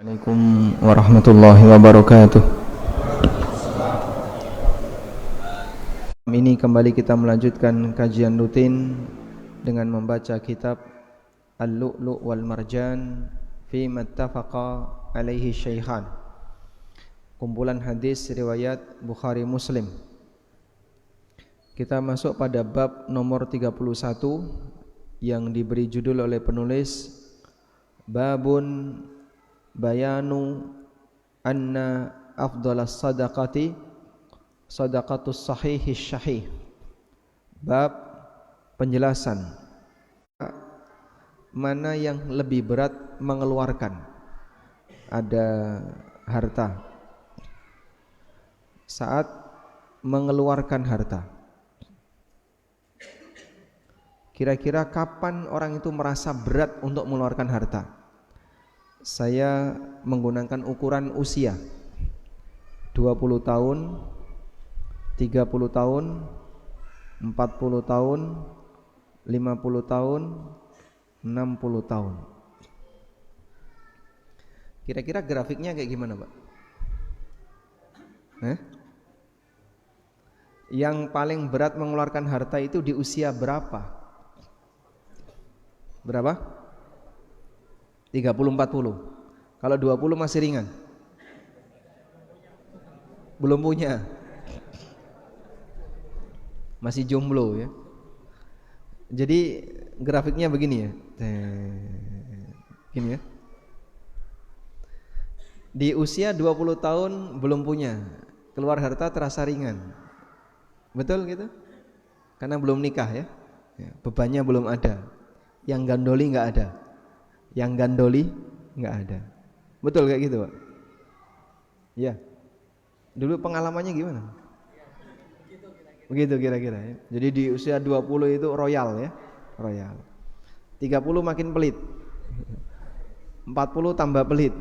Assalamualaikum warahmatullahi wabarakatuh. Ini kembali kita melanjutkan kajian rutin dengan membaca kitab Al-Lu'lu' wal Marjan fi mattafaqa alaihi syaikhan, kumpulan hadis riwayat Bukhari Muslim. Kita masuk pada bab nomor 31 yang diberi judul oleh penulis Babun Bayanu anna afdalas sadaqati sadaqatus sahihis syahih. Bab penjelasan mana yang lebih berat mengeluarkan, ada harta, saat mengeluarkan harta. Kira-kira kapan orang itu merasa berat untuk mengeluarkan harta? Saya menggunakan ukuran usia 20 tahun, 30 tahun, 40 tahun, 50 tahun, 60 tahun. Kira-kira grafiknya kayak gimana, Pak? Yang paling berat mengeluarkan harta itu di usia berapa? Berapa? 30-40. Kalau 20 masih ringan. Belum punya. Masih jomblo ya. Jadi grafiknya begini ya. Gini ya. Di usia 20 tahun belum punya, keluar harta terasa ringan. Betul gitu? Karena belum nikah ya. Bebannya belum ada. Yang gandoli enggak ada. Yang gandoli enggak ada. Betul kayak gitu, Pak? Ya. Dulu pengalamannya gimana? Begitu kira-kira ya. Jadi di usia 20 itu royal ya. Royal. 30 makin pelit. 40 tambah pelit.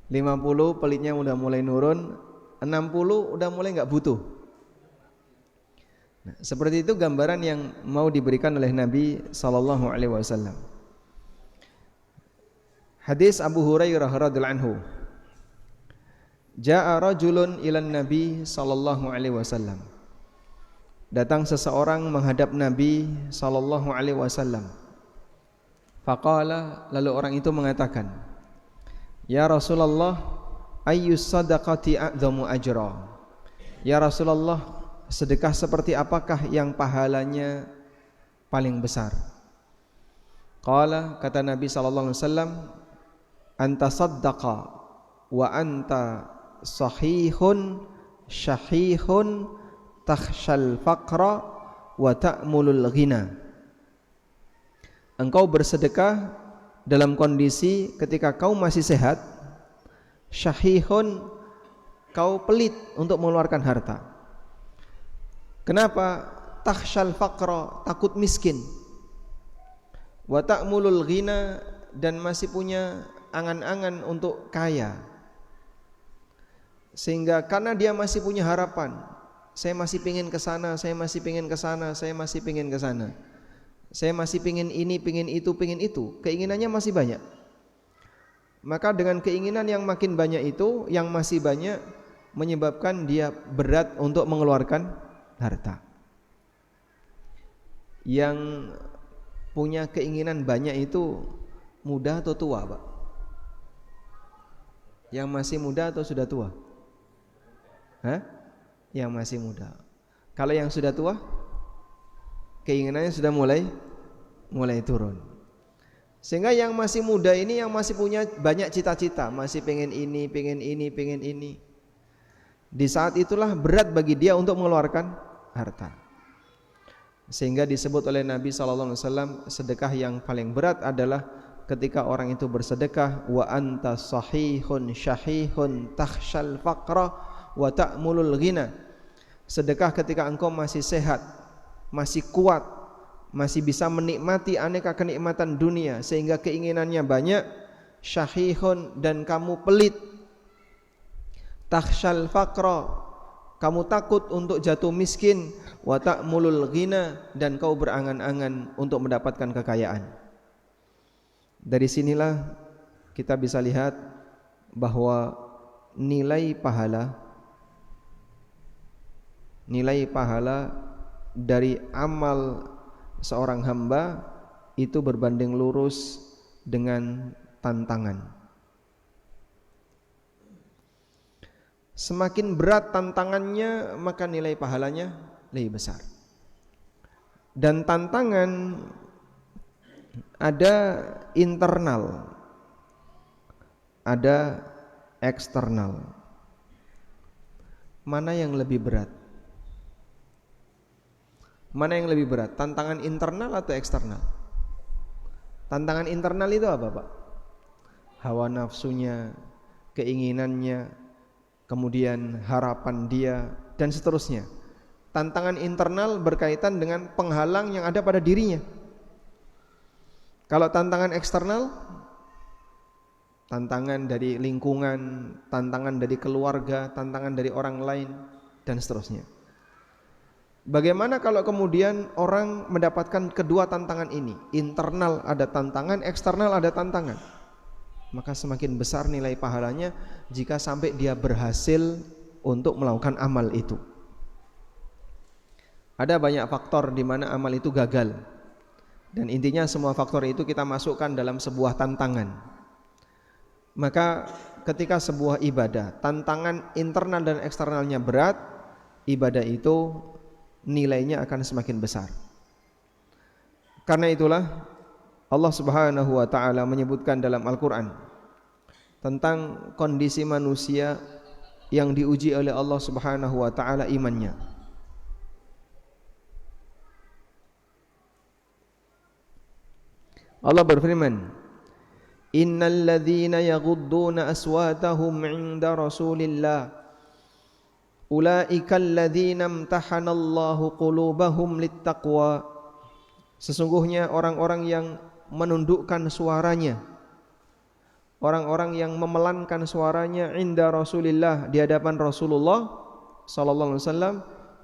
50 pelitnya udah mulai nurun. 60 udah mulai enggak butuh. Nah, seperti itu gambaran yang mau diberikan oleh Nabi sallallahu alaihi wasallam. Hadis Abu Hurairah radhiyallahu anhu. Ja'a rajulun ilan Nabi sallallahu alaihi wasallam. Datang seseorang menghadap Nabi sallallahu alaihi wasallam. Faqala, lalu orang itu mengatakan, "Ya Rasulullah, ayyus sadaqati a'dhamu ajra?" Ya Rasulullah, sedekah seperti apakah yang pahalanya paling besar? Qala, kata Nabi sallallahu alaihi wasallam, anta saddaqa wa anta sahihun syahihun takhshal faqra wa ta'mulul ghina. Engkau bersedekah dalam kondisi ketika kau masih sehat, syahihun, kau pelit untuk mengeluarkan harta. Kenapa? Takhshal faqra, takut miskin. Wa ta'mulul ghina, dan masih punya angan-angan untuk kaya. Sehingga karena dia masih punya harapan, saya masih pingin ke sana, saya masih pingin ke sana, saya masih pingin ke sana, saya masih pingin ini, pingin itu, keinginannya masih banyak. Maka dengan keinginan yang makin banyak itu, yang masih banyak menyebabkan dia berat untuk mengeluarkan harta. Yang punya keinginan banyak itu muda atau tua, Pak? Yang masih muda atau sudah tua? Yang masih muda. Kalau yang sudah tua, keinginannya sudah mulai turun. Sehingga yang masih muda ini, yang masih punya banyak cita-cita, masih pengen ini, pengen ini, pengen ini, di saat itulah berat bagi dia untuk mengeluarkan harta. Sehingga disebut oleh Nabi SAW, sedekah yang paling berat adalah ketika orang itu bersedekah, wa anta sahihun syahihun takhshal faqra wa ta'mulul ghina. Sedekah ketika engkau masih sehat, masih kuat, masih bisa menikmati aneka kenikmatan dunia sehingga keinginannya banyak, syahihun, dan kamu pelit, takhshal faqra, kamu takut untuk jatuh miskin, wa ta'mulul ghina, dan kau berangan-angan untuk mendapatkan kekayaan. Dari sinilah kita bisa lihat bahwa nilai pahala dari amal seorang hamba itu berbanding lurus dengan tantangan. Semakin berat tantangannya, maka nilai pahalanya lebih besar. Dan tantangan ada internal, ada eksternal. Mana yang lebih berat? Mana yang lebih berat? Tantangan internal atau eksternal? Tantangan internal itu apa, Pak? Hawa nafsunya, keinginannya, kemudian harapan dia, dan seterusnya. Tantangan internal berkaitan dengan penghalang yang ada pada dirinya. Kalau tantangan eksternal, tantangan dari lingkungan, tantangan dari keluarga, tantangan dari orang lain, dan seterusnya. Bagaimana kalau kemudian orang mendapatkan kedua tantangan ini? Internal ada tantangan, eksternal ada tantangan. Maka semakin besar nilai pahalanya jika sampai dia berhasil untuk melakukan amal itu. Ada banyak faktor di mana amal itu gagal. Dan intinya semua faktor itu kita masukkan dalam sebuah tantangan. Maka ketika sebuah ibadah, tantangan internal dan eksternalnya berat, ibadah itu nilainya akan semakin besar. Karena itulah Allah Subhanahu wa taala menyebutkan dalam Al-Qur'an tentang kondisi manusia yang diuji oleh Allah Subhanahu wa taala imannya. Allah berfirman, "Innal ladzina yaghudduna aswatahum 'inda Rasulillah ulaikal ladzina imtahanallahu qulubahum littaqwa." Sesungguhnya orang-orang yang menundukkan suaranya, orang-orang yang memelankan suaranya inda Rasulillah, di hadapan Rasulullah sallallahu alaihi wasallam,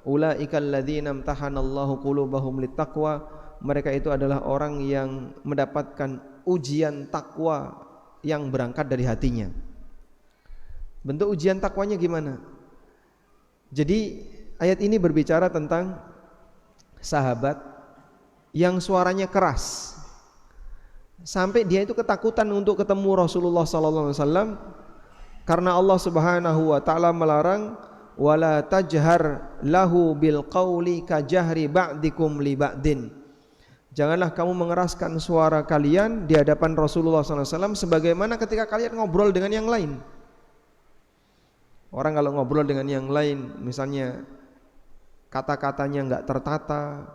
ulaikal ladzina imtahanallahu qulubahum littaqwa, mereka itu adalah orang yang mendapatkan ujian takwa yang berangkat dari hatinya. Bentuk ujian takwanya gimana? Jadi ayat ini berbicara tentang sahabat yang suaranya keras sampai dia itu ketakutan untuk ketemu Rasulullah sallallahu alaihi wasallam, karena Allah Subhanahu wa taala melarang wala tajhar lahu bil qauli ka jahri ba'dikum li ba'din. Janganlah kamu mengeraskan suara kalian di hadapan Rasulullah sallallahu alaihi wasallam sebagaimana ketika kalian ngobrol dengan yang lain. Orang kalau ngobrol dengan yang lain, misalnya kata-katanya enggak tertata,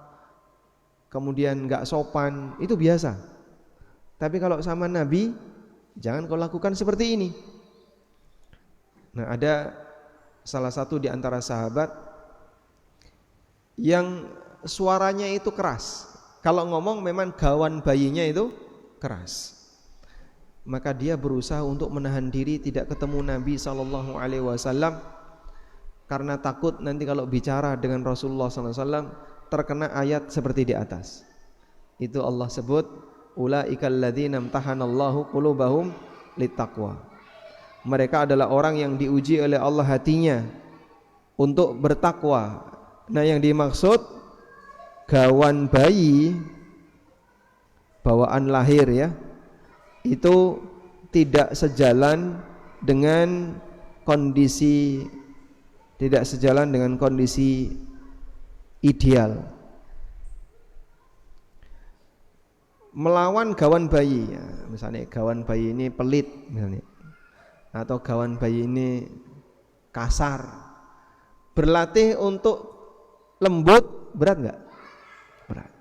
kemudian enggak sopan, itu biasa. Tapi kalau sama Nabi, jangan kau lakukan seperti ini. Nah, ada salah satu di antara sahabat yang suaranya itu keras. Kalau ngomong memang gawan bayinya itu keras. Maka dia berusaha untuk menahan diri tidak ketemu Nabi SAW karena takut nanti kalau bicara dengan Rasulullah SAW terkena ayat seperti di atas. Itu Allah sebut ulaikal ladzina imtahanallahu qulubahum littaqwa. Mereka adalah orang yang diuji oleh Allah hatinya untuk bertakwa. Nah, yang dimaksud gawan bayi bawaan lahir ya, itu tidak sejalan dengan kondisi ideal. Melawan gawan bayi ya, misalnya gawan bayi ini pelit misalnya, atau gawan bayi ini kasar, berlatih untuk lembut berat enggak? Berat.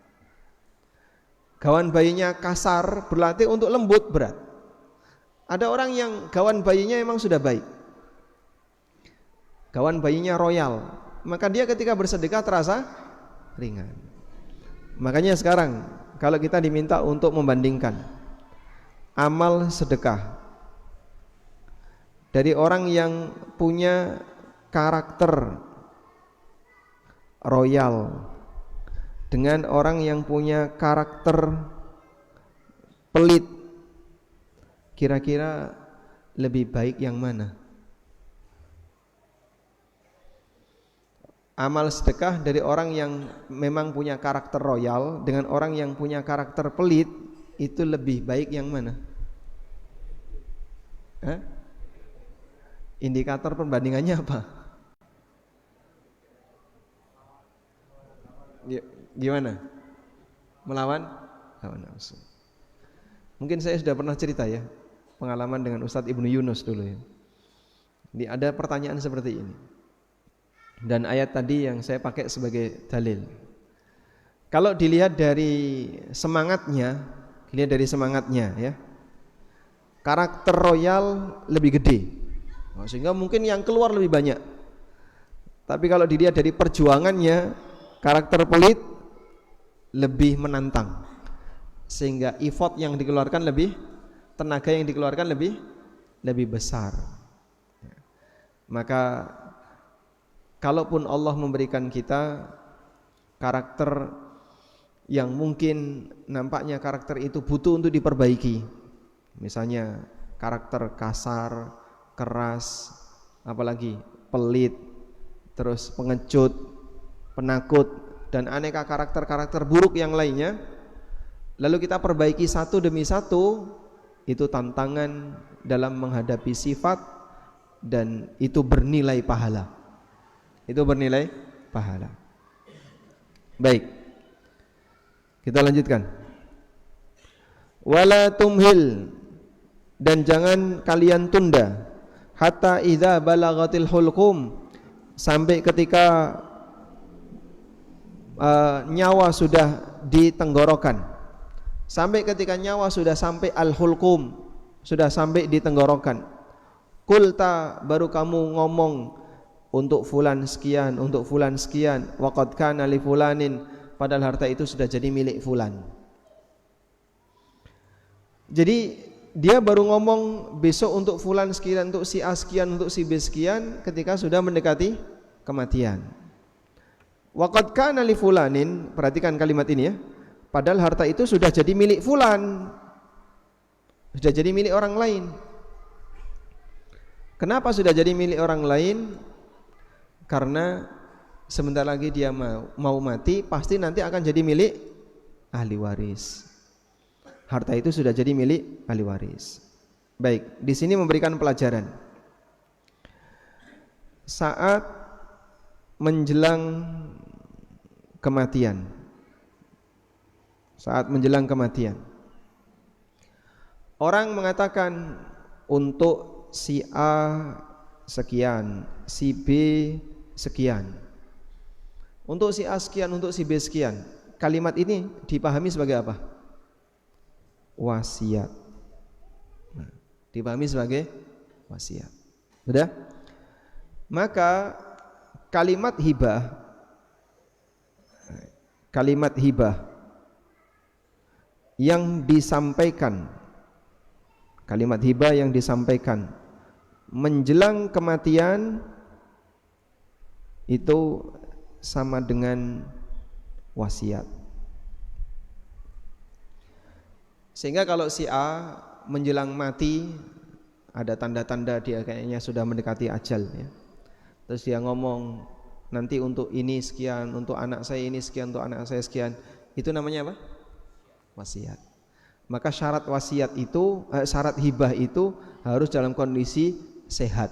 Gawan bayinya kasar, berlatih untuk lembut berat. Ada orang yang gawan bayinya memang sudah baik, gawan bayinya royal, maka dia ketika bersedekah terasa ringan. Makanya sekarang kalau kita diminta untuk membandingkan amal sedekah dari orang yang punya karakter royal dengan orang yang punya karakter pelit, kira-kira lebih baik yang mana? Amal sedekah dari orang yang memang punya karakter royal dengan orang yang punya karakter pelit, itu lebih baik yang mana? Indikator perbandingannya apa? Gimana? Melawan hawa nafsu. Mungkin saya sudah pernah cerita ya, pengalaman dengan Ustadz Ibnu Yunus dulu ya. Ada pertanyaan seperti ini. Dan ayat tadi yang saya pakai sebagai dalil. Kalau dilihat dari semangatnya ya, karakter royal lebih gede, sehingga mungkin yang keluar lebih banyak. Tapi kalau dilihat dari perjuangannya, karakter pelit lebih menantang, sehingga effort yang dikeluarkan lebih, tenaga yang dikeluarkan lebih besar. Maka kalaupun Allah memberikan kita karakter yang mungkin nampaknya karakter itu butuh untuk diperbaiki, misalnya karakter kasar, keras, apalagi pelit, terus pengecut, penakut, dan aneka karakter-karakter buruk yang lainnya, lalu kita perbaiki satu demi satu, itu tantangan dalam menghadapi sifat, dan itu bernilai pahala. Baik, kita lanjutkan. Wala tumhil, dan jangan kalian tunda, hatta idza balagatil hulqum, sampai ketika nyawa sudah di tenggorokan, sampai ketika nyawa sudah sampai al-hulqum, sudah sampai di tenggorokan. Kulta, baru kamu ngomong untuk fulan sekian, untuk fulan sekian, waqad kana li fulanin, padahal harta itu sudah jadi milik fulan. Jadi dia baru ngomong besok untuk fulan sekian, untuk si A sekian, untuk si B sekian, ketika sudah mendekati kematian. Waqad kana li fulanin, perhatikan kalimat ini ya, padahal harta itu sudah jadi milik fulan, sudah jadi milik orang lain. Kenapa sudah jadi milik orang lain? Karena sebentar lagi dia mau mati, pasti nanti akan jadi milik ahli waris. Harta itu sudah jadi milik ahli waris. Baik, di sini memberikan pelajaran. Saat menjelang kematian, orang mengatakan untuk si A sekian, si B sekian, untuk si A sekian, untuk si B sekian. Kalimat ini dipahami sebagai apa? Wasiat. Dipahami sebagai wasiat. Sudah? Maka kalimat hibah yang disampaikan, menjelang kematian itu sama dengan wasiat. Sehingga kalau si A menjelang mati, ada tanda-tanda dia kayaknya sudah mendekati ajal ya. Terus dia ngomong, nanti untuk ini sekian, untuk anak saya ini sekian, untuk anak saya sekian. Itu namanya apa? Wasiat. Maka syarat wasiat itu, syarat hibah itu harus dalam kondisi sehat,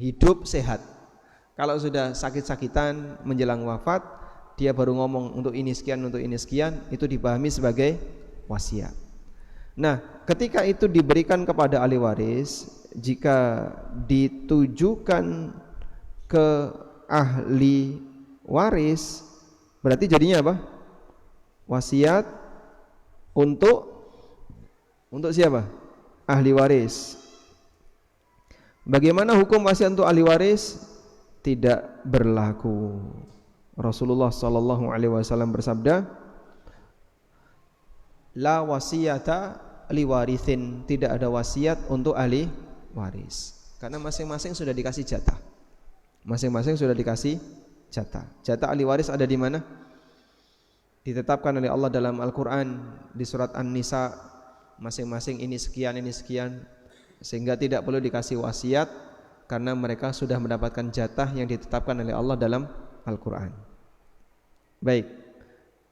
hidup sehat. Kalau sudah sakit-sakitan menjelang wafat, dia baru ngomong untuk ini sekian, untuk ini sekian, itu dipahami sebagai wasiat. Nah, ketika itu diberikan kepada ahli waris, jika ditujukan ke ahli waris, berarti jadinya apa? Wasiat untuk siapa? Ahli waris. Bagaimana hukum wasiat untuk ahli waris? Tidak berlaku. Rasulullah sallallahu alaihi wasallam bersabda, la wasiyata liwarithin, tidak ada wasiat untuk ahli waris, karena masing-masing sudah dikasih jatah. Jatah ahli waris ada di mana? Ditetapkan oleh Allah dalam Al-Qur'an di surat An-Nisa, masing-masing ini sekian, sehingga tidak perlu dikasih wasiat karena mereka sudah mendapatkan jatah yang ditetapkan oleh Allah dalam Al-Quran. Baik,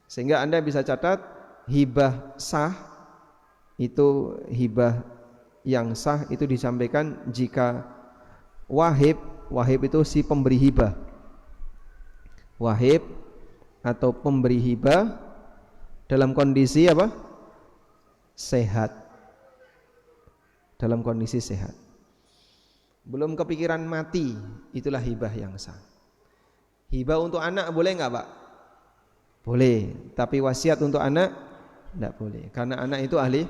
sehingga Anda bisa catat hibah sah itu, hibah yang sah itu disampaikan jika wahib itu si pemberi hibah, wahib atau pemberi hibah dalam kondisi apa? Sehat, dalam kondisi sehat, belum kepikiran mati, itulah hibah yang sah. Hibah untuk anak boleh nggak Pak? Boleh, tapi wasiat untuk anak tidak boleh, karena anak itu ahli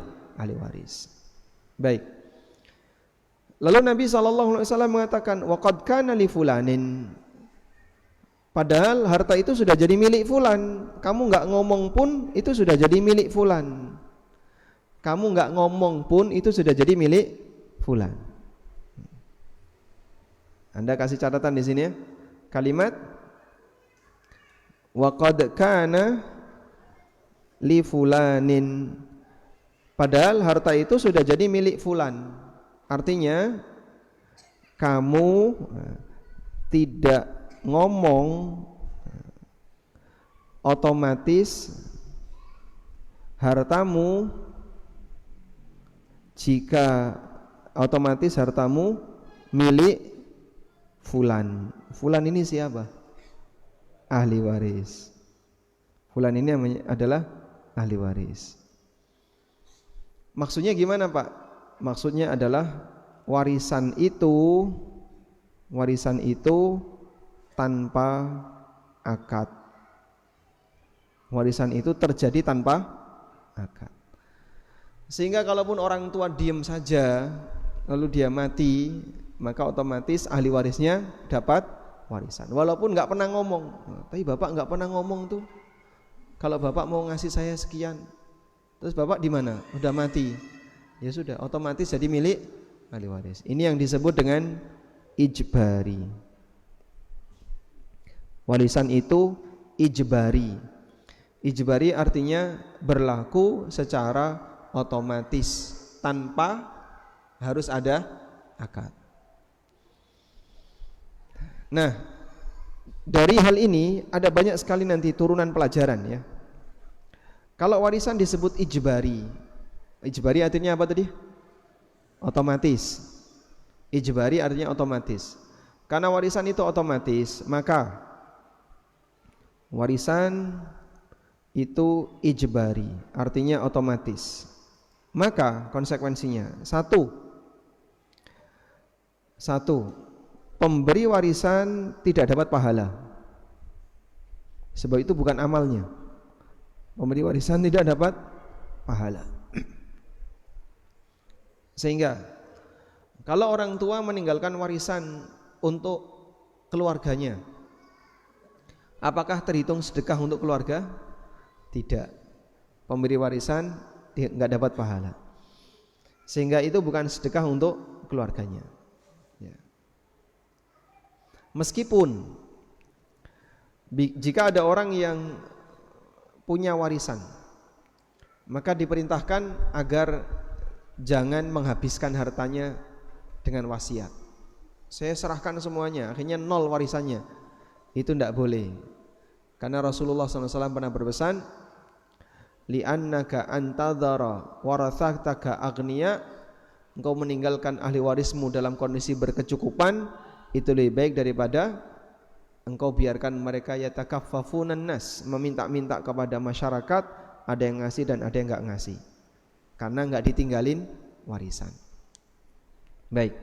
waris. Baik. Lalu Nabi SAW mengatakan waqad kana li fulanin, padahal harta itu sudah jadi milik fulan. Kamu nggak ngomong pun itu sudah jadi milik fulan. Kamu nggak ngomong pun itu sudah jadi milik fulan. Anda kasih catatan di sini ya, kalimat waqad kana li fulanin, padahal harta itu sudah jadi milik fulan. Artinya kamu tidak ngomong, otomatis hartamu, jika otomatis hartamu milik fulan. Fulan ini siapa? Ahli waris. Fulan ini adalah ahli waris. Maksudnya gimana Pak? Maksudnya adalah warisan itu tanpa akad. Warisan itu terjadi tanpa akad. Sehingga kalaupun orang tua diam saja lalu dia mati, maka otomatis ahli warisnya dapat warisan. Walaupun nggak pernah ngomong, tapi bapak nggak pernah ngomong tuh. Kalau bapak mau ngasih saya sekian, terus bapak di mana? Udah mati. Ya sudah, otomatis jadi milik ahli waris. Ini yang disebut dengan ijbari. Warisan itu ijbari. Ijbari artinya berlaku secara otomatis tanpa harus ada akad. Nah, dari hal ini ada banyak sekali nanti turunan pelajaran ya. Kalau warisan disebut ijbari. Ijbari artinya apa tadi? Otomatis. Ijbari artinya otomatis. Karena warisan itu otomatis, maka warisan itu ijbari, artinya otomatis. Maka konsekuensinya satu, pemberi warisan tidak dapat pahala, sebab itu bukan amalnya. Pemberi warisan tidak dapat pahala. Sehingga kalau orang tua meninggalkan warisan untuk keluarganya, apakah terhitung sedekah untuk keluarga? Tidak. Pemberi warisan nggak dapat pahala, sehingga itu bukan sedekah untuk keluarganya ya. Meskipun jika ada orang yang punya warisan, maka diperintahkan agar jangan menghabiskan hartanya dengan wasiat. Saya serahkan semuanya, akhirnya nol warisannya. Itu tidak boleh. Karena Rasulullah SAW pernah berpesan, li'annaka antadhara warathataka aghniya, engkau meninggalkan ahli warismu dalam kondisi berkecukupan, itu lebih baik daripada engkau biarkan mereka yatakaffafunan nas, meminta-minta kepada masyarakat, ada yang ngasih dan ada yang enggak ngasih, karena enggak ditinggalin warisan. Baik.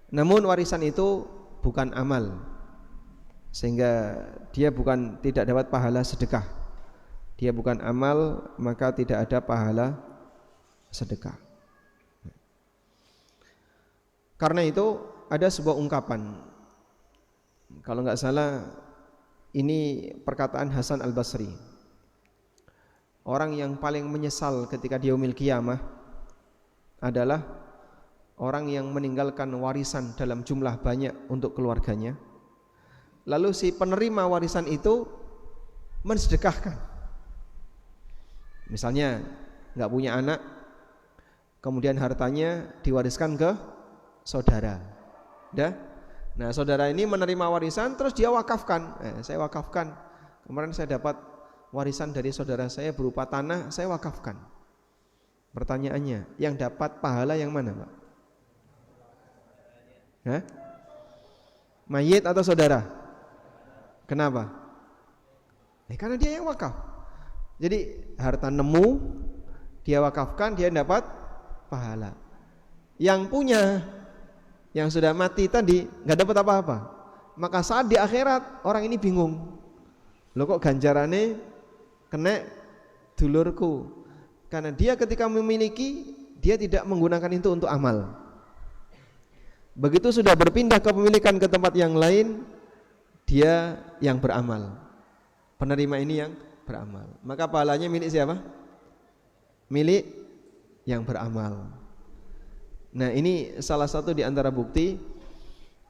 Namun warisan itu bukan amal, sehingga dia tidak dapat pahala sedekah. Dia bukan amal, maka tidak ada pahala sedekah. Karena itu ada sebuah ungkapan, kalau enggak salah ini perkataan Hasan Al-Basri. Orang yang paling menyesal ketika di yaumil qiyamah adalah orang yang meninggalkan warisan dalam jumlah banyak untuk keluarganya, lalu si penerima warisan itu mensedekahkan. Misalnya nggak punya anak, kemudian hartanya diwariskan ke saudara. Dah. Nah, saudara ini menerima warisan terus dia wakafkan. Saya wakafkan. Kemarin saya dapat warisan dari saudara saya berupa tanah, saya wakafkan. Pertanyaannya, yang dapat pahala yang mana, Pak? Hah? Mayit atau saudara? Kenapa? Karena dia yang wakaf. Jadi harta nemu dia wakafkan, dia dapat pahala. Yang punya, yang sudah mati tadi nggak dapat apa-apa. Maka saat di akhirat orang ini bingung. Loh kok ganjarannya kena dulurku? Karena dia ketika memiliki, dia tidak menggunakan itu untuk amal. Begitu sudah berpindah kepemilikan ke tempat yang lain, dia yang beramal. Penerima ini yang beramal. Maka pahalanya milik siapa? Milik yang beramal. Nah, ini salah satu di antara bukti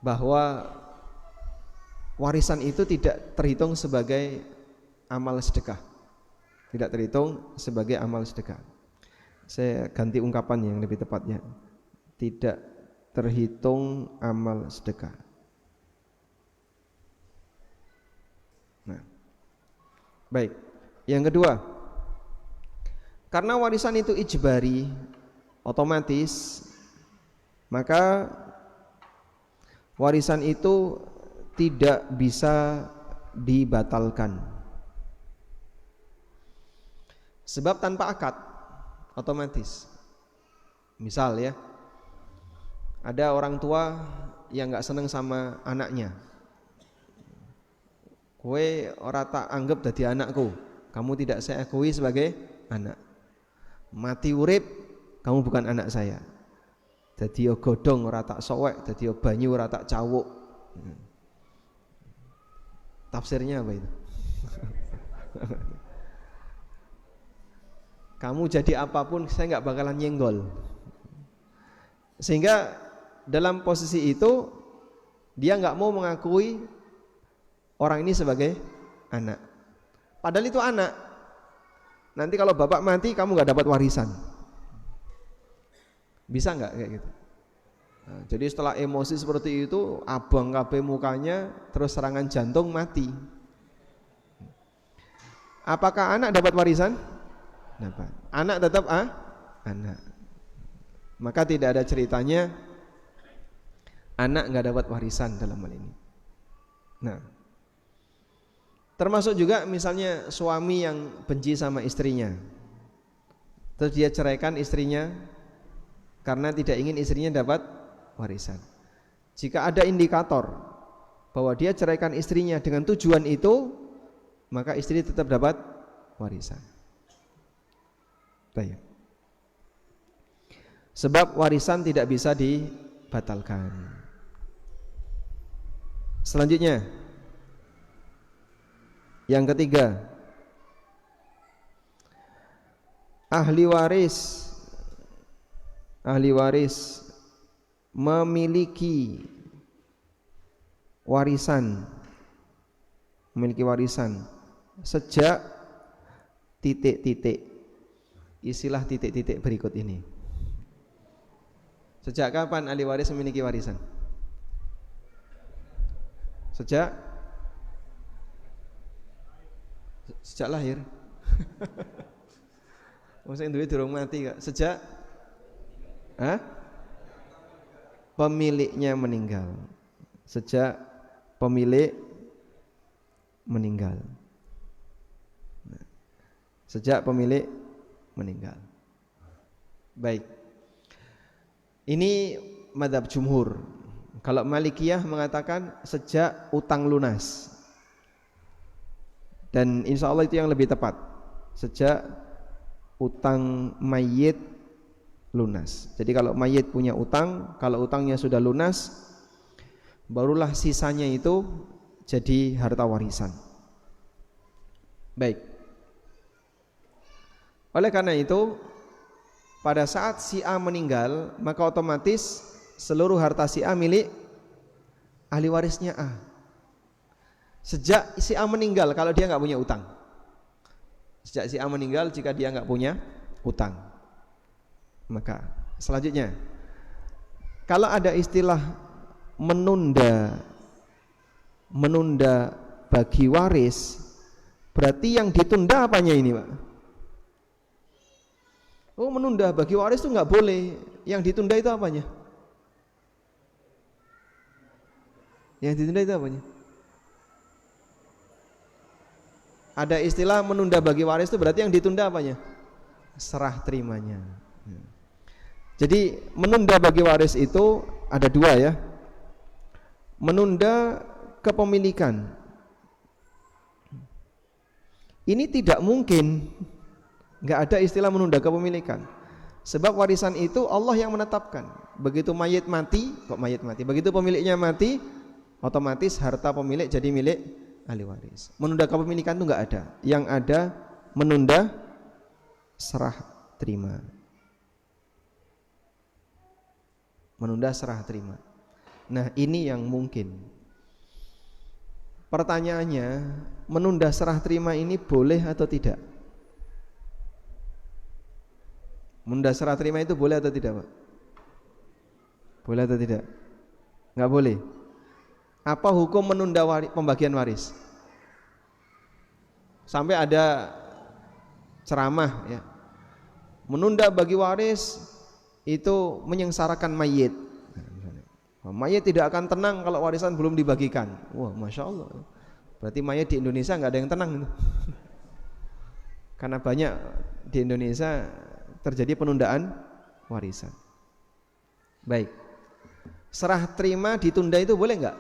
bahwa warisan itu tidak terhitung sebagai amal sedekah. Tidak terhitung sebagai amal sedekah. Saya ganti ungkapan yang lebih tepatnya. Tidak terhitung amal sedekah. Nah, baik. Yang kedua, karena warisan itu ijbari, otomatis, maka warisan itu tidak bisa dibatalkan. Sebab tanpa akad otomatis. Misal ya, ada orang tua yang nggak seneng sama anaknya. Kowe ora tak anggap dadi anakku, kamu tidak saya akui sebagai anak. Mati urip, kamu bukan anak saya. Dadi godhong ora tak sowek, dadi banyu ora tak cawuk. Tafsirnya apa itu? Kamu jadi apapun saya nggak bakalan nyenggol. Sehingga dalam posisi itu dia nggak mau mengakui orang ini sebagai anak. Padahal itu anak. Nanti kalau bapak mati kamu nggak dapat warisan. Bisa nggak kayak gitu? Nah, jadi setelah emosi seperti itu, abang kabeh mukanya, terus serangan jantung, mati. Apakah anak dapat warisan? Dapat. Anak tetap anak. Maka tidak ada ceritanya anak nggak dapat warisan dalam hal ini. Nah, termasuk juga misalnya suami yang benci sama istrinya, terus dia ceraikan istrinya karena tidak ingin istrinya dapat warisan. Jika ada indikator bahwa dia ceraikan istrinya dengan tujuan itu, maka istri tetap dapat warisan. Baik. Sebab warisan tidak bisa dibatalkan. Selanjutnya, yang ketiga, ahli waris memiliki warisan sejak titik-titik. Istilah titik-titik berikut ini. Sejak kapan ahli waris memiliki warisan? Sejak lahir. Masa duwe durung mati kak? Sejak pemiliknya meninggal. Sejak pemilik meninggal. Sejak pemilik meninggal. Baik. Ini mazhab jumhur. Kalau Malikiyah mengatakan sejak utang lunas. Dan insya Allah itu yang lebih tepat. Sejak utang mayit lunas. Jadi kalau mayit punya utang, kalau utangnya sudah lunas, barulah sisanya itu jadi harta warisan. Baik. Oleh karena itu, pada saat si A meninggal, maka otomatis seluruh harta si A milik ahli warisnya A. Sejak si A meninggal, kalau dia nggak punya utang. Sejak si A meninggal, jika dia nggak punya utang, maka Selanjutnya, kalau ada istilah menunda bagi waris, berarti yang ditunda apanya ini, Pak? Oh, menunda bagi waris itu nggak boleh. Yang ditunda itu apanya? Yang ditunda itu apanya? Ada istilah menunda bagi waris itu berarti yang ditunda apanya? Serah terimanya. Jadi menunda bagi waris itu ada dua ya. Menunda kepemilikan. Ini tidak mungkin. Nggak ada istilah menunda kepemilikan. Sebab warisan itu Allah yang menetapkan. Begitu mayit mati, begitu pemiliknya mati, otomatis harta pemilik jadi milik ahli waris. Menunda kepemilikan itu nggak ada. Yang ada menunda serah terima. Menunda serah terima. Nah, ini yang mungkin. Pertanyaannya, menunda serah terima ini boleh atau tidak? Menunda serah terima itu boleh atau tidak, Pak? Boleh atau tidak? Nggak boleh. Apa hukum menunda pembagian waris? Sampai ada ceramah ya. Menunda bagi waris itu menyengsarakan mayit. Mayit tidak akan tenang kalau warisan belum dibagikan. Wah, Masya Allah. Berarti mayit di Indonesia nggak ada yang tenang. Karena banyak di Indonesia terjadi penundaan warisan. Baik. Serah terima ditunda itu boleh nggak?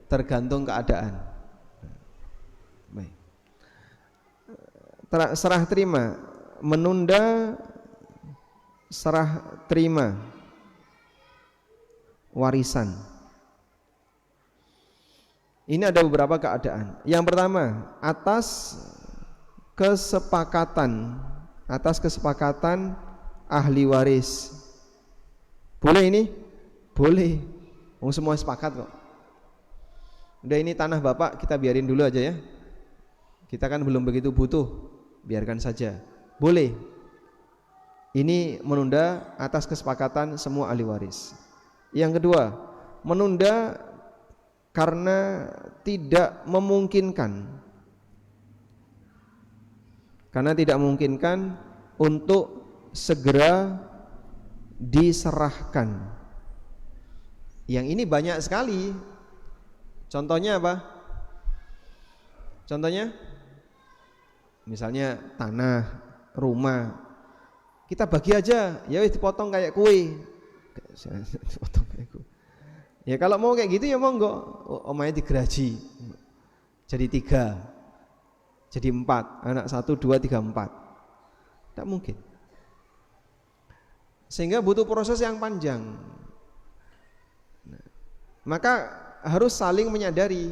Tergantung keadaan. Baik. Serah terima, menunda serah terima warisan. Ini ada beberapa keadaan. Yang pertama, atas kesepakatan ahli waris. Boleh ini? Boleh. Semua sepakat kok. Udah, ini tanah Bapak kita biarin dulu aja ya. Kita kan belum begitu butuh, biarkan saja. Boleh. Ini menunda atas kesepakatan semua ahli waris. Yang kedua, menunda karena tidak memungkinkan. Karena tidak memungkinkan untuk segera diserahkan. Yang ini banyak sekali. Contohnya apa? Contohnya misalnya tanah, rumah, kita bagi aja, ya wis dipotong kayak kue. Ya kalau mau kayak gitu ya monggo. Omahnya digeraji jadi 3, jadi 4, anak 1, 2, 3, 4. Tidak mungkin. Sehingga butuh proses yang panjang. Maka harus saling menyadari.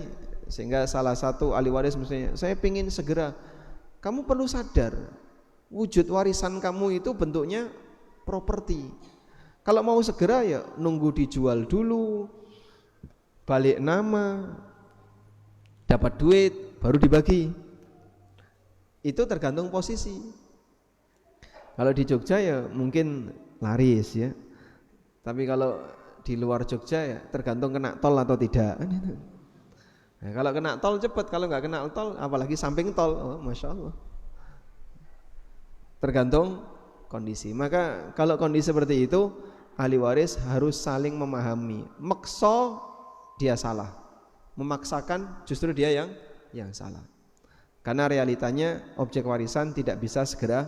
Sehingga salah satu ahli waris misalnya, saya ingin segera. Kamu perlu sadar, wujud warisan kamu itu bentuknya properti. Kalau mau segera ya nunggu dijual dulu, balik nama, dapat duit, baru dibagi. Itu tergantung posisi. Kalau di Jogja ya mungkin laris ya. Tapi kalau di luar Jogja ya tergantung kena tol atau tidak. Nah, kalau kena tol cepat, kalau nggak kena tol, apalagi samping tol, Masya Allah. Tergantung kondisi. Maka kalau kondisi seperti itu, ahli waris harus saling memahami. Maksa dia salah, memaksakan justru dia yang salah. Karena realitanya objek warisan tidak bisa segera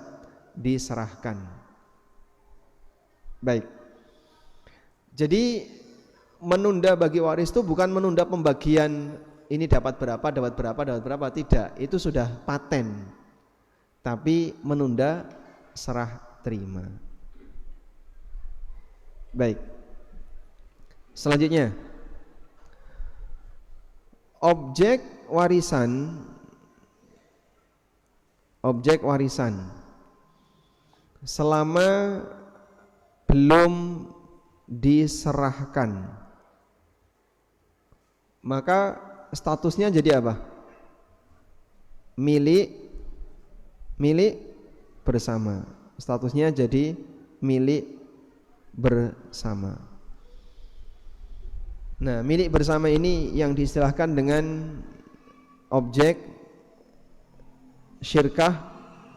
diserahkan. Baik. Jadi menunda bagi waris itu bukan menunda pembagian ini dapat berapa, tidak. Itu sudah paten. Tapi menunda serah terima. Baik. Selanjutnya, objek warisan selama belum diserahkan, maka statusnya jadi apa? Milik bersama. Statusnya jadi milik bersama. Nah, milik bersama ini yang diistilahkan dengan objek syirkah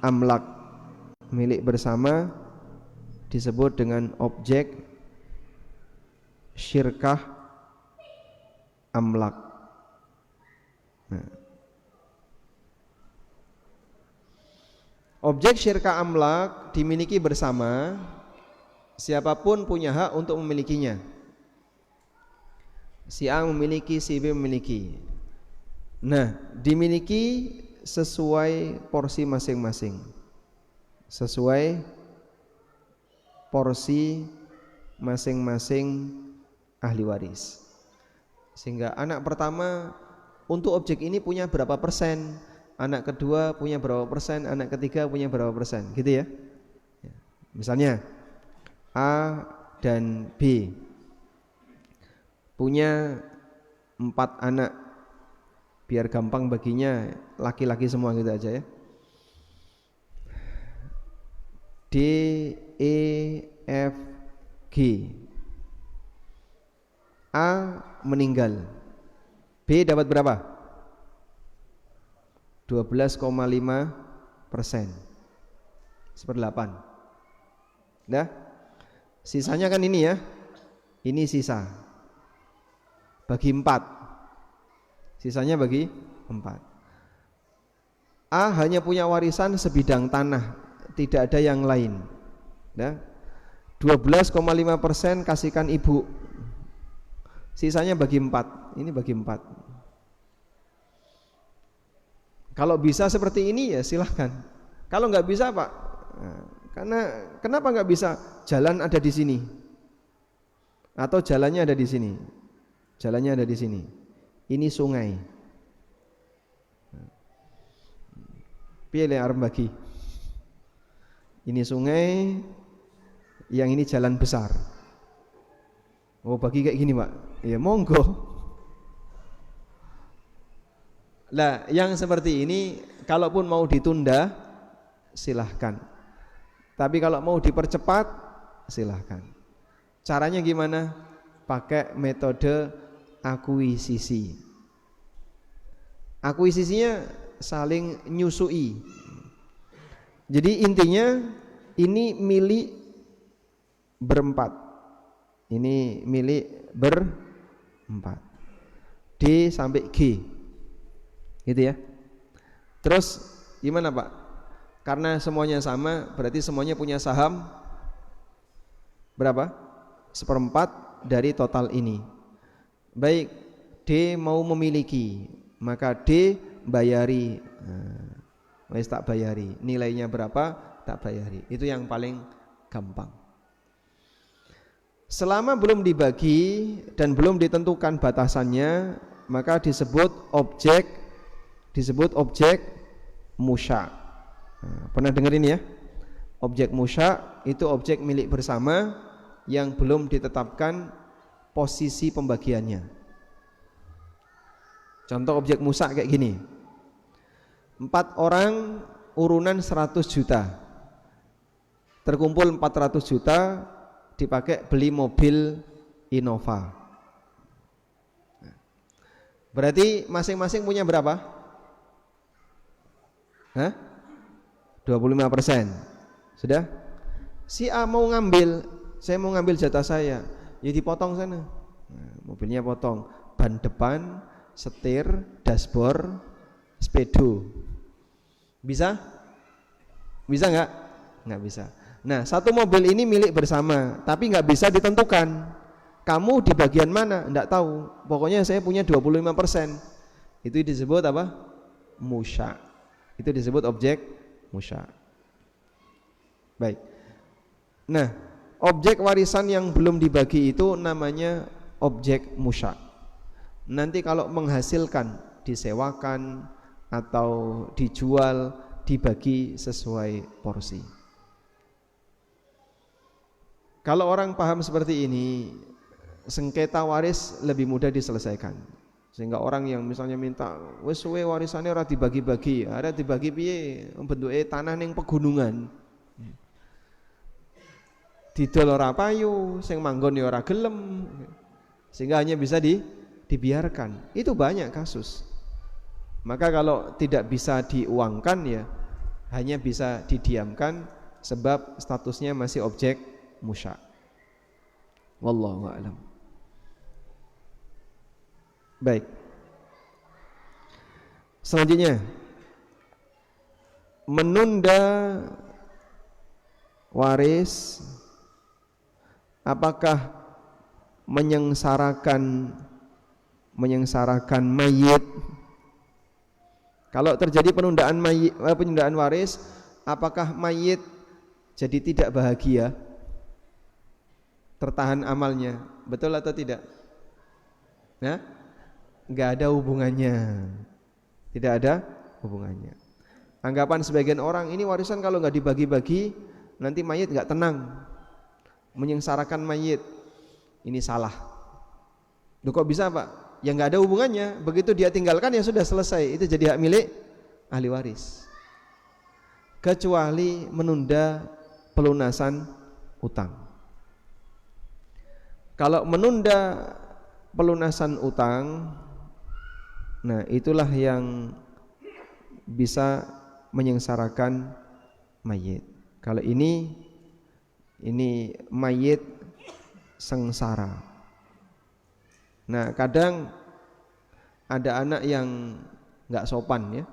amlak. Milik bersama disebut dengan objek syirkah amlak. Nah, objek syirkah amlak dimiliki bersama, siapapun punya hak untuk memilikinya. Si A memiliki, si B memiliki. Nah, dimiliki sesuai porsi masing-masing, sesuai porsi masing-masing ahli waris. Sehingga anak pertama untuk objek ini punya berapa persen, anak kedua punya berapa persen, anak ketiga punya berapa persen, gitu ya. Misalnya A dan B punya 4 anak, biar gampang baginya laki-laki semua gitu aja ya. D, E, F, G. A meninggal, B dapat berapa? 12,5%, 1/8. Nah, sisanya kan ini ya, ini sisa. Bagi 4, sisanya bagi 4. A hanya punya warisan sebidang tanah, tidak ada yang lain. Nah, 12,5% kasihkan ibu, sisanya bagi 4. Ini bagi 4. Kalau bisa seperti ini ya silahkan. Kalau nggak bisa Pak, karena kenapa nggak bisa? Jalan ada di sini, atau jalannya ada di sini. Jalannya ada di sini. Ini sungai. Pilih arep bagi. Ini sungai, yang ini jalan besar. Oh, bagi kayak gini, Pak. Ya monggo. Lah, yang seperti ini kalaupun mau ditunda silahkan. Tapi kalau mau dipercepat silahkan. Caranya gimana? Pakai metode akuisisi. Akuisisinya saling nyusui. Jadi intinya ini milik berempat. Ini milik berempat. D sampai G. Gitu ya. Terus gimana Pak? Karena semuanya sama, berarti semuanya punya saham berapa? 1/4 dari total ini. Baik, D mau memiliki, maka D bayari. Wes tak bayari. Nilainya berapa? Tak bayari. Itu yang paling gampang. Selama belum dibagi dan belum ditentukan batasannya, maka disebut objek musya. Pernah dengar ini ya? Objek musya itu objek milik bersama yang belum ditetapkan posisi pembagiannya. Contoh objek musya kayak gini. 4 orang urunan 100 juta. Terkumpul 400 juta dipakai beli mobil Innova. Berarti masing-masing punya berapa? 25%. Sudah? Si A mau ngambil, saya mau ngambil jatah saya, ya dipotong sana. Mobilnya potong, ban depan, setir, dashboard, speedo. Bisa? Bisa nggak? Nggak bisa. Nah, satu mobil ini milik bersama, tapi nggak bisa ditentukan. Kamu di bagian mana? Nggak tahu. Pokoknya saya punya 25%. Itu disebut apa? Musya. Itu disebut objek musya. Baik. Nah, objek warisan yang belum dibagi itu namanya objek musya. Nanti kalau menghasilkan, disewakan atau dijual, dibagi sesuai porsi. Kalau orang paham seperti ini, sengketa waris lebih mudah diselesaikan. Sehingga orang yang misalnya minta wis suwe warisannya ora dibagi-bagi, ada dibagi piye bentuke tanah ning pegunungan. didol ora payu, sing manggon ya ora gelem, sehingga hanya bisa dibiarkan. Itu banyak kasus. Maka kalau tidak bisa diuangkan ya hanya bisa didiamkan sebab statusnya masih objek musya. Wallahu a'lam. Baik. Selanjutnya, menunda waris apakah menyengsarakan mayit? Kalau terjadi penundaan waris, apakah mayit jadi tidak bahagia? Tertahan amalnya, betul atau tidak? Nah, enggak ada hubungannya. Tidak ada hubungannya. Anggapan sebagian orang, ini warisan kalau enggak dibagi-bagi nanti mayit enggak tenang, menyengsarakan mayit. Ini salah. Loh kok bisa Pak? Ya enggak ada hubungannya. Begitu dia tinggalkan ya sudah selesai. Itu jadi hak milik ahli waris. Kecuali menunda pelunasan utang. Kalau menunda pelunasan utang, nah itulah yang bisa menyengsarakan mayit. Kalau ini mayit sengsara. Nah kadang ada anak yang nggak sopan ya,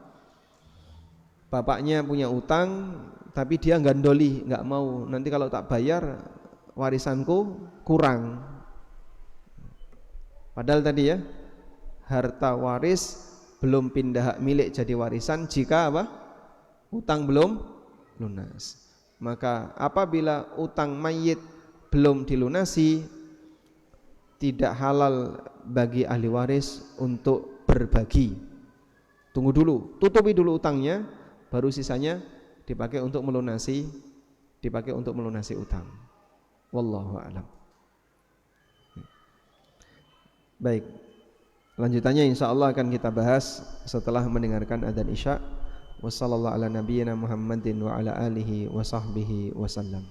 bapaknya punya utang tapi dia gandoli, nggak mau, nanti kalau tak bayar warisanku kurang. Padahal tadi ya, harta waris belum pindah hak milik jadi warisan jika apa? Utang belum lunas. Maka apabila utang mayit belum dilunasi, tidak halal bagi ahli waris untuk berbagi. Tunggu dulu, tutupi dulu utangnya, baru sisanya dipakai untuk melunasi utang. Wallahu a'lam. Baik, lanjutannya insyaallah akan kita bahas setelah mendengarkan adzan Isya. Wassallallahu ala nabiyyina Muhammadin wa ala alihi wa sahbihi wasallam.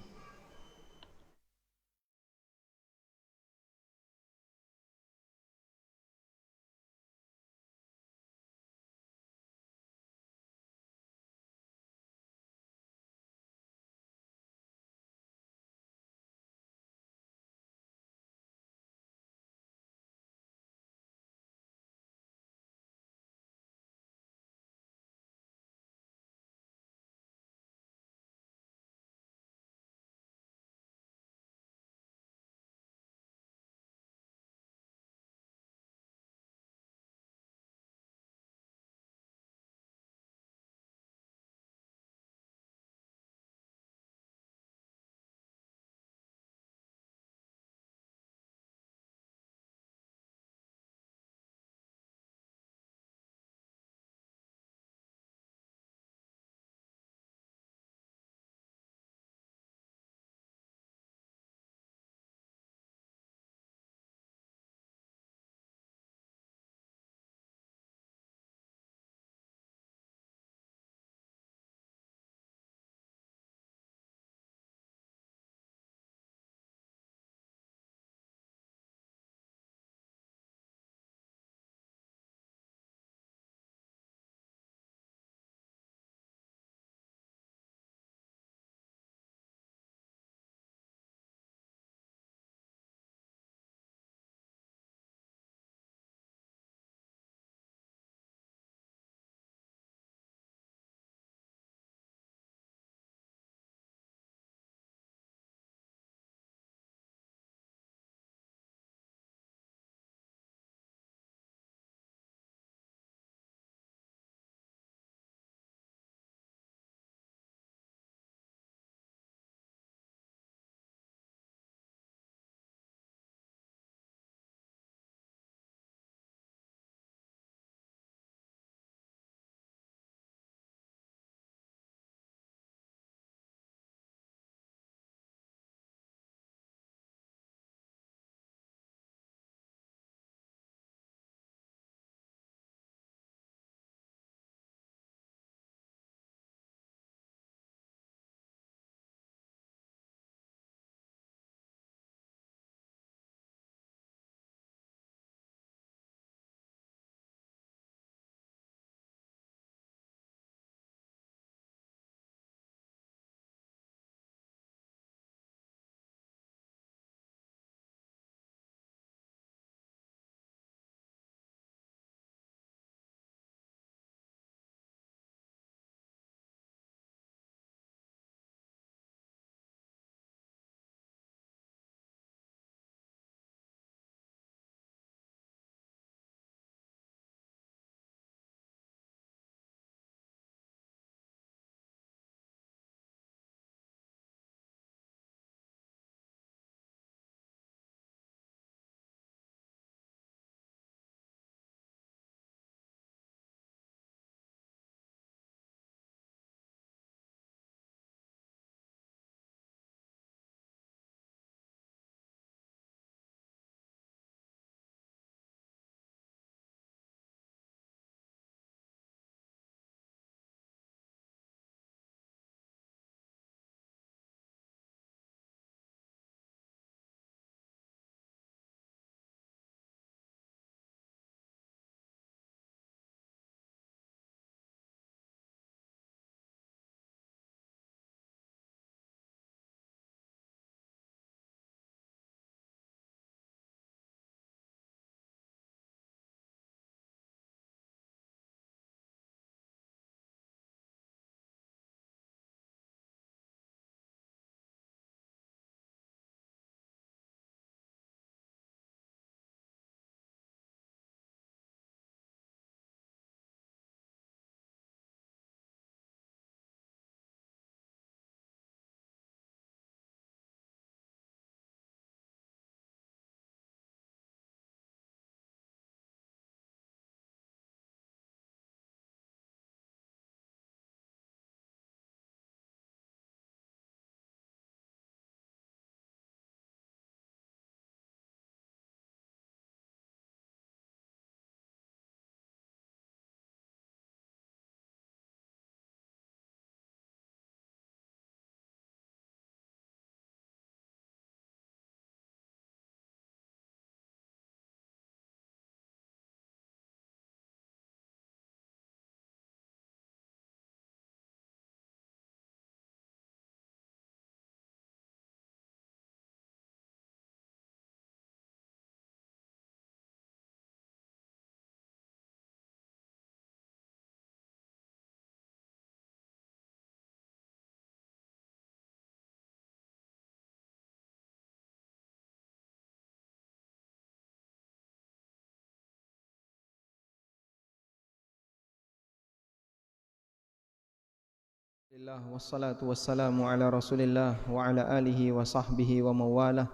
Alhamdulillah wassalatu wassalamu ala Rasulillah wa ala alihi wa sahbihi wa mawalah.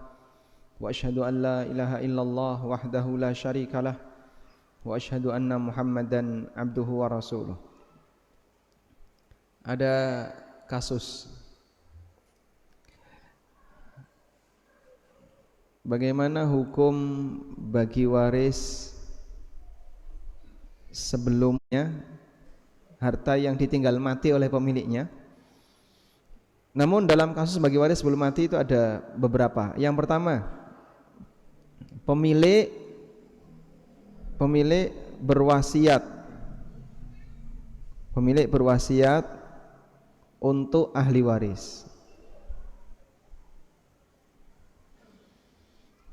Wa asyhadu an la ilaha illallah wahdahu la syarikalah wa asyhadu anna Muhammadan abduhu wa rasuluh. Ada kasus bagaimana hukum bagi waris sebelumnya harta yang ditinggal mati oleh pemiliknya. Namun dalam kasus bagi waris sebelum mati itu ada beberapa. Yang pertama, pemilik berwasiat untuk ahli waris.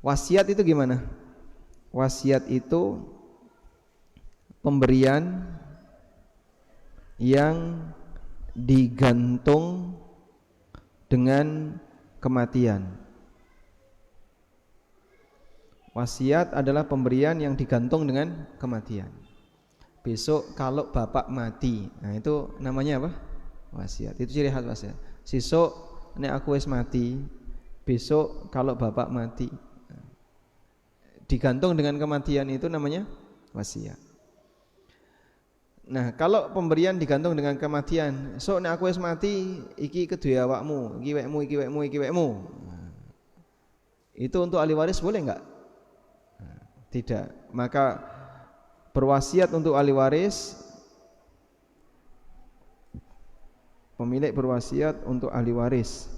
Wasiat itu gimana? Wasiat itu pemberian yang digantung dengan kematian. Wasiat adalah pemberian yang digantung dengan kematian. Besok kalau bapak mati, nah itu namanya apa? Wasiat. Itu ciri khas wasiat. Sesuk nek aku wis mati, besok kalau bapak mati, digantung dengan kematian, itu namanya wasiat. Nah, kalau pemberian digantung dengan kematian, so nek aku wis mati, iki kedue awakmu, iki wekmu, iki wekmu, iki wekmu. Itu untuk ahli waris boleh enggak? Tidak. Maka berwasiat untuk ahli waris, pemilik berwasiat untuk ahli waris.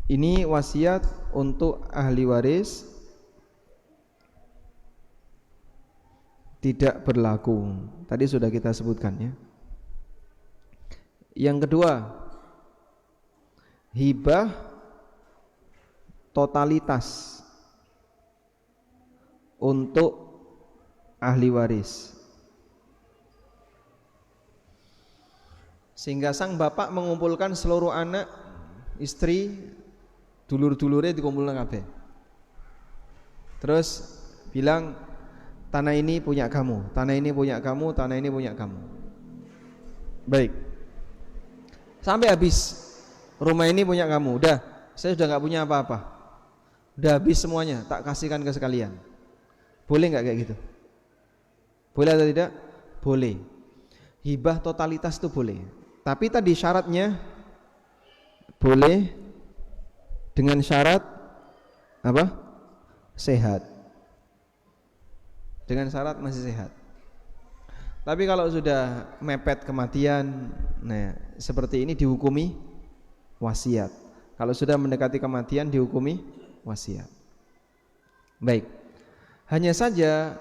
Ini wasiat untuk ahli waris tidak berlaku. Tadi sudah kita sebutkan ya. Yang kedua, hibah totalitas untuk ahli waris. Sehingga sang bapak mengumpulkan seluruh anak, istri, dulur-dulure dikumpulkan kabeh. Terus bilang, tanah ini punya kamu, tanah ini punya kamu, tanah ini punya kamu. Baik. Sampai habis. Rumah ini punya kamu. Udah, saya sudah enggak punya apa-apa. Udah habis semuanya, tak kasihkan ke sekalian. Boleh enggak kayak gitu? Boleh atau tidak? Boleh. Hibah totalitas itu boleh. Tapi tadi syaratnya boleh dengan syarat apa? Sehat. Dengan syarat masih sehat. Tapi kalau sudah mepet kematian, nah seperti ini dihukumi wasiat. Kalau sudah mendekati kematian dihukumi wasiat. Baik. Hanya saja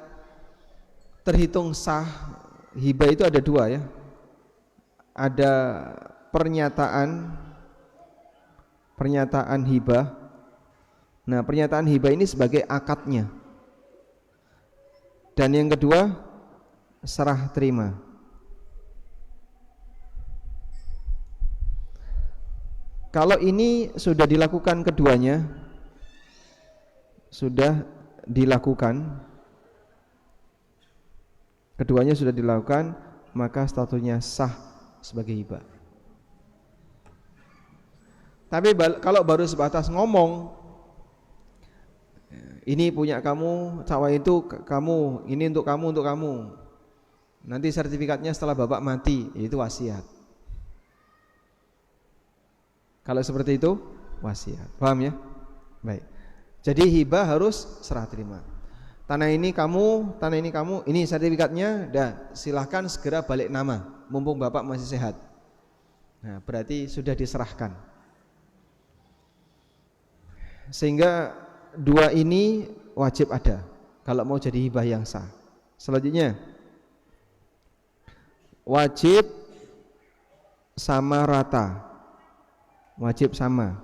terhitung sah hibah itu ada dua ya. Ada pernyataan hibah. Nah, pernyataan hibah ini sebagai akadnya. Dan yang kedua, serah terima. Kalau ini sudah dilakukan keduanya, keduanya sudah dilakukan, maka statusnya sah sebagai hibah. Tapi kalau baru sebatas ngomong, ini punya kamu, sawah itu kamu, ini untuk kamu, untuk kamu. Nanti sertifikatnya setelah bapak mati, itu wasiat. Kalau seperti itu wasiat. Paham ya? Baik. Jadi hibah harus serah terima. Tanah ini kamu, tanah ini kamu, ini sertifikatnya, dah silahkan segera balik nama, mumpung bapak masih sehat. Nah, berarti sudah diserahkan. Sehingga dua ini wajib ada kalau mau jadi hibah yang sah. Selanjutnya, wajib sama rata. Wajib sama.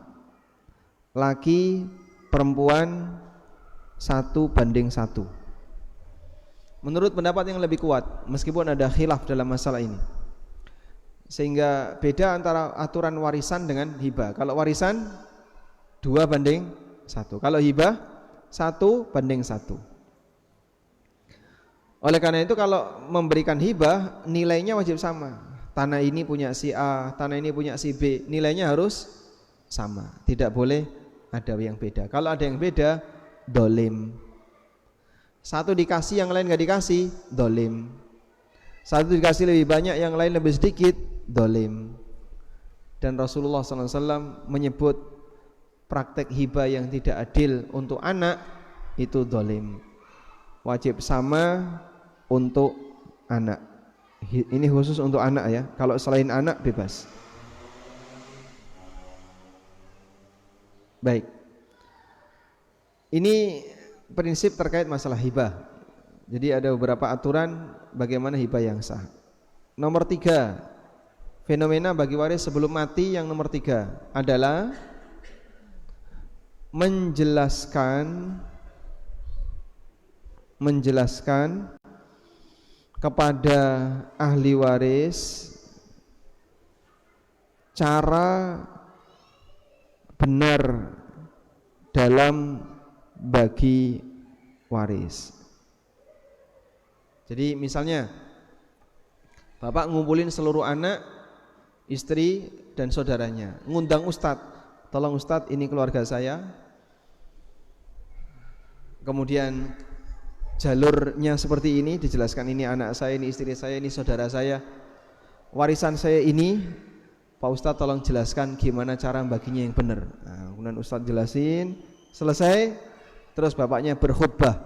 Laki perempuan 1:1. Menurut pendapat yang lebih kuat, meskipun ada khilaf dalam masalah ini. Sehingga beda antara aturan warisan dengan hibah. Kalau warisan 2:1. Kalau hibah 1:1. Oleh karena itu kalau memberikan hibah nilainya wajib sama. tanah ini punya si A, tanah ini punya si B, nilainya harus sama, tidak boleh ada yang beda. Kalau ada yang beda, dolim. Satu dikasih, yang lain nggak dikasih, dolim. Satu dikasih lebih banyak, yang lain lebih sedikit, dolim. Dan Rasulullah SAW menyebut praktek hibah yang tidak adil untuk anak itu dolim. Wajib sama untuk anak. Ini khusus untuk anak ya. Kalau selain anak bebas. Baik. Ini prinsip terkait masalah hibah. Jadi ada beberapa aturan bagaimana hibah yang sah. Nomor 3, fenomena bagi waris sebelum mati yang nomor 3 adalah menjelaskan kepada ahli waris cara benar dalam bagi waris. Jadi misalnya bapak ngumpulin seluruh anak, istri dan saudaranya, ngundang ustadz, tolong ustadz ini keluarga saya, kemudian jalurnya seperti ini, dijelaskan ini anak saya, ini istri saya, ini saudara saya, warisan saya ini, Pak Ustadz tolong jelaskan gimana cara baginya yang benar. Nah, kemudian Ustadz jelasin, selesai, terus bapaknya berkhutbah.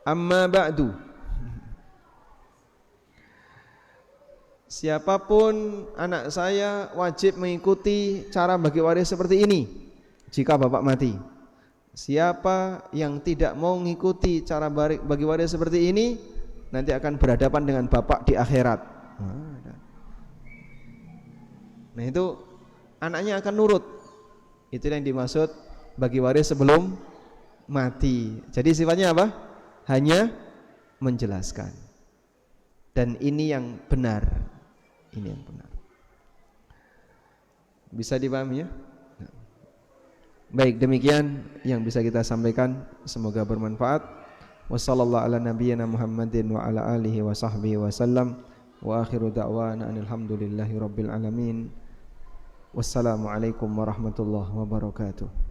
Amma ba'du, siapapun anak saya wajib mengikuti cara bagi waris seperti ini jika bapak mati. Siapa yang tidak mau mengikuti cara bagi waris seperti ini nanti akan berhadapan dengan bapak di akhirat. Nah itu anaknya akan nurut. Itu yang dimaksud bagi waris sebelum mati. Jadi sifatnya apa? Hanya menjelaskan. Dan ini yang benar. Ini yang benar. Bisa dipahami ya? Baik, demikian yang bisa kita sampaikan, semoga bermanfaat. Wassallallahu ala nabiyyina Muhammadin wa ala alihi wa sahbihi wasallam. Wa akhiru da'wana alhamdulillahi rabbil alamin. Wassalamualaikum warahmatullahi wabarakatuh.